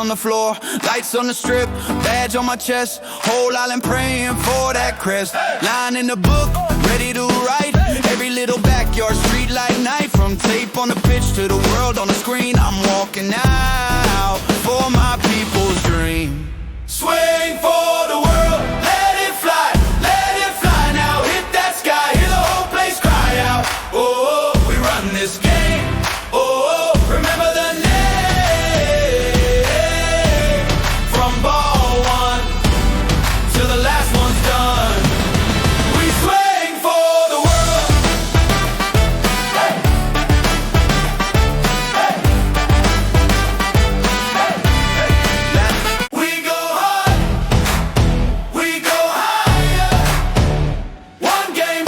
on the floor, lights on the strip, badge on my chest, whole island praying for that crest. Line in the book, ready to write, every little backyard street like night. From tape on the pitch to the world on the screen, I'm walking out for my people's dream. Swing for the world, let it fly now. Hit that sky, hear the whole place cry out. Oh, we run this game. Oh, remember the name. From ball one till the last one's done, we swing for the world. Hey. Hey. Hey. Hey. We go hard, we go higher. One game,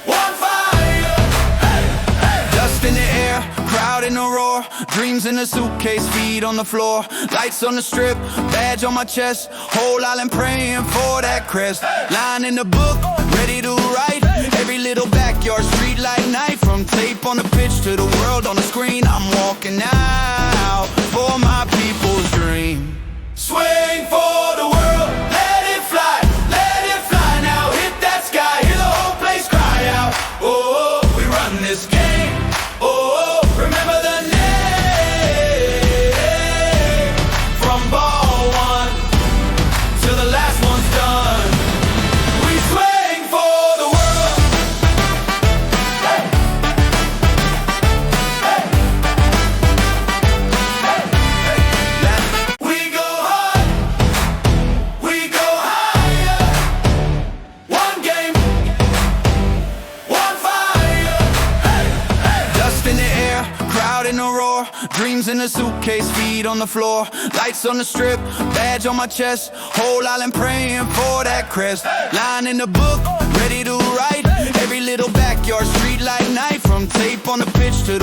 one fire. Hey. Hey. Dust in the air, crowd in the roar, dreams in a suitcase, feet on the floor, lights on the strip, badge on my chest, whole island praying for that crest. Line in the book, ready to write, every little backyard street like night. From tape on the pitch to the world on the screen, I'm walking out for my people's dream. Swing for the world, let it fly now. Hit that sky, hear the whole place cry out. Oh, we run this game. Oh, remember the name. From ball one till the last one's done, we swing for the world. Hey. Hey. Hey. Hey. We go hard, we go higher. One game, one fire. Hey. Hey. Dust in the air, crowd in the roar, dreams in a suitcase, feet on the floor, lights on the strip, badge on my chest, whole island praying for that crest. Line in the book, ready to write, every little backyard street like night. From tape on the pitch to the